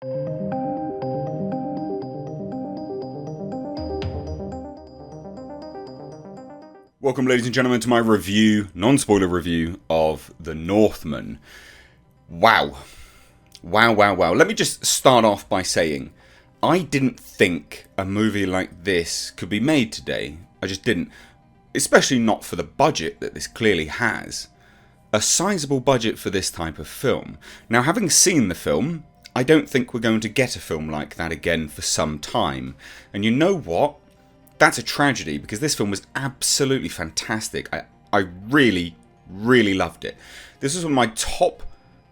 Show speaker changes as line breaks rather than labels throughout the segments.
Welcome, ladies and gentlemen, to my review, non-spoiler review of The Northman. Wow. Let me just start off by saying, I didn't think a movie like this could be made today. I just didn't. Especially not for the budget that this clearly has. A sizable budget for this type of film. Now, having seen the film, I don't think we're going to get a film like that again for some time. And you know what? That's a tragedy, because this film was absolutely fantastic. I really loved it. This was one of my top,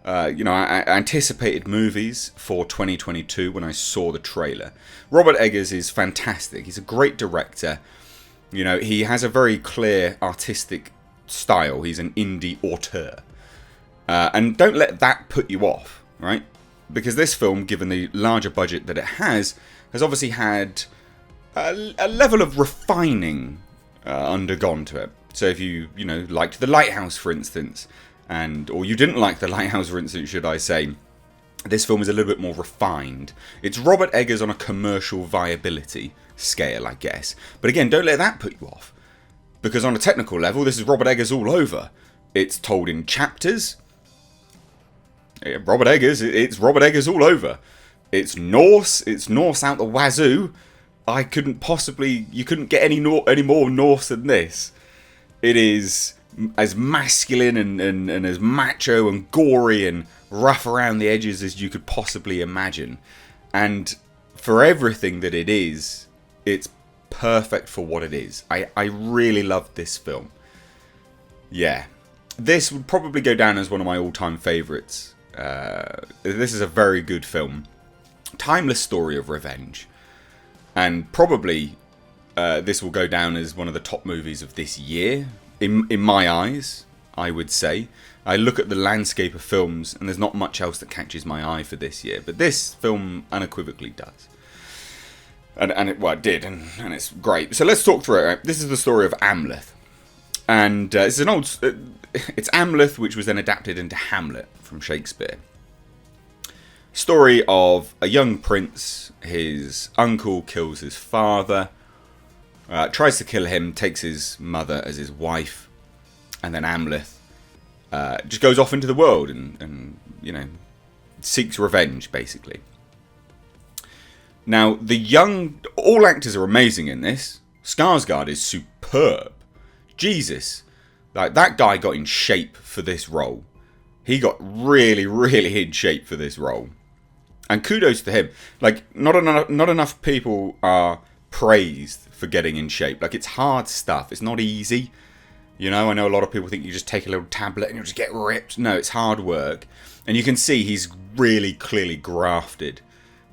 anticipated movies for 2022 when I saw the trailer. Robert Eggers is fantastic. He's a great director. You know, he has a very clear artistic style. He's an indie auteur. And don't let that put you off, right? Because this film, given the larger budget that it has obviously had a level of refining undergone to it. So if you liked The Lighthouse, for instance, or you didn't like The Lighthouse, for instance, should I say, this film is a little bit more refined. It's Robert Eggers on a commercial viability scale, I guess. But again, don't let that put you off. Because on a technical level, this is Robert Eggers all over. It's told in chapters. Robert Eggers, it's Robert Eggers all over. It's Norse out the wazoo. You couldn't get any more Norse than this. It is as masculine and as macho and gory and rough around the edges as you could possibly imagine. And for everything that it is, it's perfect for what it is. I really loved this film. Yeah. This would probably go down as one of my all-time favourites. This is a very good film. Timeless story of revenge. And probably this will go down as one of the top movies of this year. In my eyes, I would say. I look at the landscape of films and there's not much else that catches my eye for this year. But this film unequivocally does. And it did, and it's great. So let's talk through it. Right? This is the story of Amleth. And it's Amleth, which was then adapted into Hamlet from Shakespeare. Story of a young prince. His uncle kills his father, tries to kill him, takes his mother as his wife, and then Amleth just goes off into the world and seeks revenge, basically. Now, all actors are amazing in this. Skarsgård is superb. Jesus, that guy got in shape for this role. He got really in shape for this role. And kudos to him. Not enough people are praised for getting in shape. It's hard stuff. It's not easy. I know a lot of people think you just take a little tablet and you'll just get ripped. No, it's hard work. And you can see he's really clearly grafted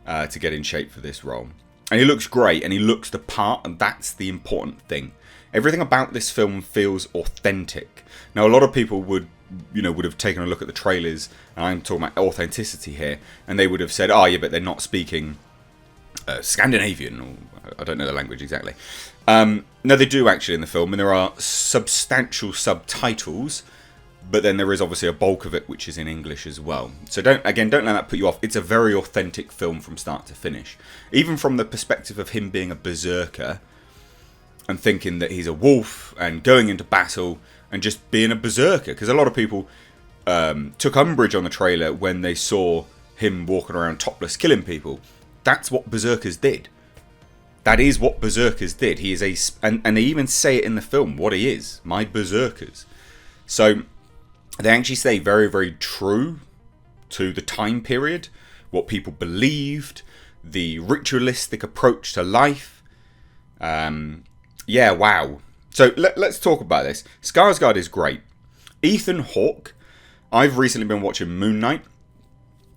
to get in shape for this role. And he looks great and he looks the part, and that's the important thing. Everything about this film feels authentic. Now, a lot of people would have taken a look at the trailers, and I'm talking about authenticity here, and they would have said, oh yeah, but they're not speaking Scandinavian, or I don't know the language exactly. No, they do actually in the film, and there are substantial subtitles, but then there is obviously a bulk of it which is in English as well. So don't let that put you off. It's a very authentic film from start to finish. Even from the perspective of him being a berserker, and thinking that he's a wolf, and going into battle, and just being a berserker. Because a lot of people took umbrage on the trailer when they saw him walking around topless killing people. That's what berserkers did. That is what berserkers did. He is and they even say it in the film, what he is. My berserkers. So they actually stay very, very true to the time period, what people believed, the ritualistic approach to life. Yeah, wow. So let's talk about this. Skarsgård is great. Ethan Hawke, I've recently been watching Moon Knight,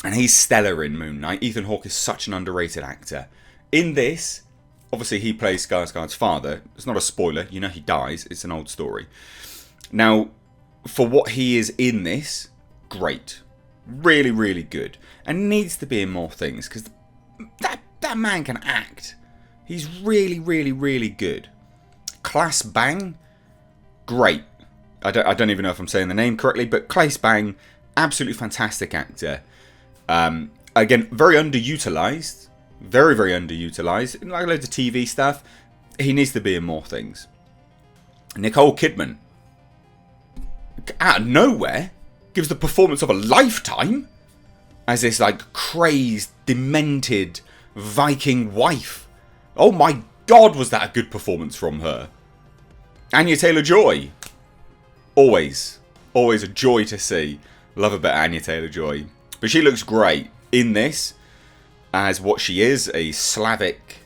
and he's stellar in Moon Knight. Ethan Hawke is such an underrated actor. In this, obviously he plays Skarsgård's father. It's not a spoiler, he dies. It's an old story. Now, for what he is in this, great. Really, really good. And needs to be in more things, because that man can act. He's really, really, really good. Claes Bang, great. I don't even know if I'm saying the name correctly, but Claes Bang, absolutely fantastic actor. Again, very underutilized. Very, very underutilized. Like loads of TV stuff. He needs to be in more things. Nicole Kidman, out of nowhere, gives the performance of a lifetime as this like crazed, demented Viking wife. Oh my god, was that a good performance from her. Anya Taylor-Joy, always a joy to see. Love a bit of Anya Taylor-Joy. But she looks great in this as what she is, a Slavic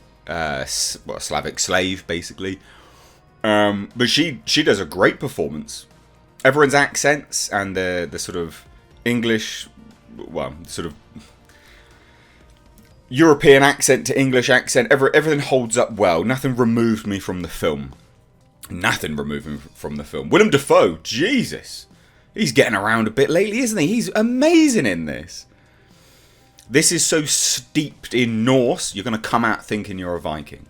slave, basically. But she does a great performance. Everyone's accents and the sort of English, well, sort of European accent to English accent, everything holds up well. Nothing removed me from the film. Nothing removed me from the film. Willem Dafoe, Jesus. He's getting around a bit lately, isn't he? He's amazing in this. This is so steeped in Norse, you're going to come out thinking you're a Viking.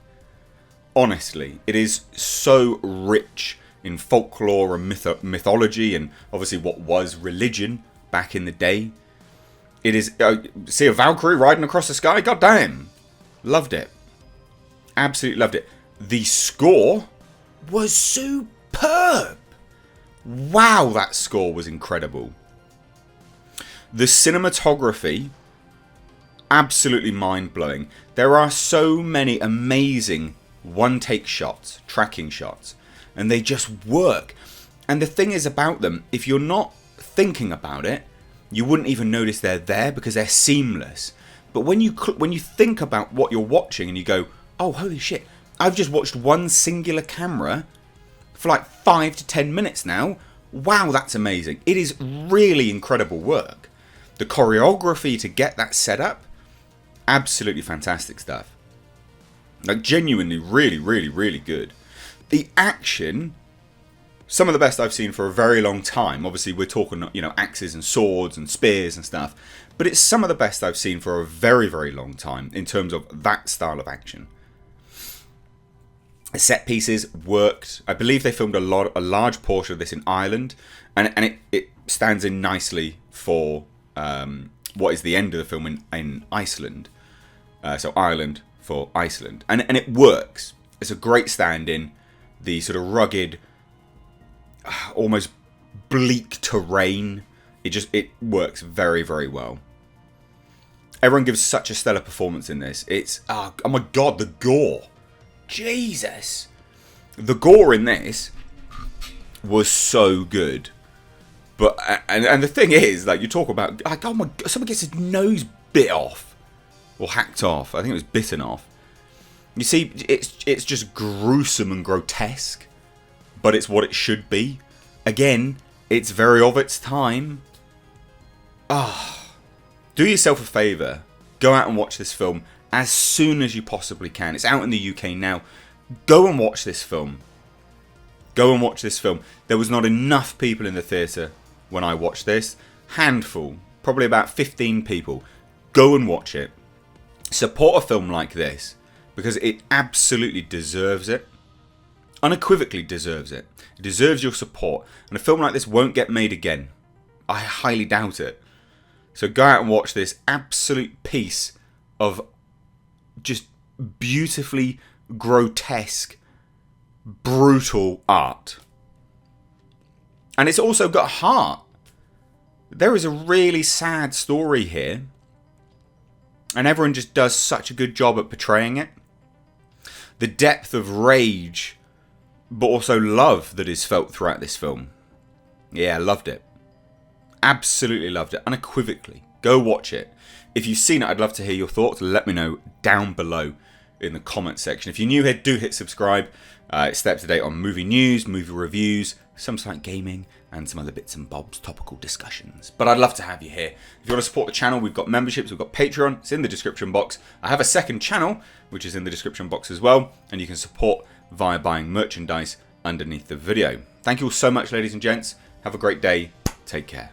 Honestly, it is so rich in folklore and mythology and obviously what was religion back in the day. It is, see a Valkyrie riding across the sky? God damn. Loved it. Absolutely loved it. The score was superb. Wow, that score was incredible. The cinematography, absolutely mind-blowing. There are so many amazing one-take shots, tracking shots, and they just work. And the thing is about them, if you're not thinking about it, you wouldn't even notice they're there because they're seamless. But when you think about what you're watching and you go, oh, holy shit, I've just watched one singular camera for like 5 to 10 minutes now. Wow, that's amazing. It is really incredible work. The choreography to get that set up, absolutely fantastic stuff. Like genuinely really, really, really good. The action, some of the best I've seen for a very long time. Obviously we're talking, you know, axes and swords and spears and stuff. But it's some of the best I've seen for a very, very long time in terms of that style of action. The set pieces worked. I believe they filmed a large portion of this in Ireland. And it stands in nicely for what is the end of the film in Iceland. So Ireland for Iceland. And it works. It's a great stand-in. The sort of rugged, almost bleak terrain. It works very, very well. Everyone gives such a stellar performance in this. It's, oh my god, the gore. Jesus. The gore in this was so good. But, and the thing is, like, you talk about, like, oh my god, someone gets his nose bit off. Or hacked off. I think it was bitten off. You see, it's just gruesome and grotesque. But it's what it should be. Again, it's very of its time. Do yourself a favour. Go out and watch this film as soon as you possibly can. It's out in the UK now. Go and watch this film. Go and watch this film. There was not enough people in the theatre when I watched this. Handful. Probably about 15 people. Go and watch it. Support a film like this. Because it absolutely deserves it. Unequivocally deserves it. It deserves your support. And a film like this won't get made again. I highly doubt it. So go out and watch this absolute piece of just beautifully grotesque, brutal art. And it's also got heart. There is a really sad story here. And everyone just does such a good job at portraying it. The depth of rage, but also love that is felt throughout this film. Yeah, I loved it. Absolutely loved it. Unequivocally. Go watch it. If you've seen it, I'd love to hear your thoughts. Let me know down below in the comment section. If you're new here, do hit subscribe. Stay up to date on movie news, movie reviews, some slight gaming, and some other bits and bobs, topical discussions. But I'd love to have you here. If you want to support the channel, we've got memberships, we've got Patreon. It's in the description box. I have a second channel, which is in the description box as well. And you can support via buying merchandise underneath the video. Thank you all so much, ladies and gents. Have a great day. Take care.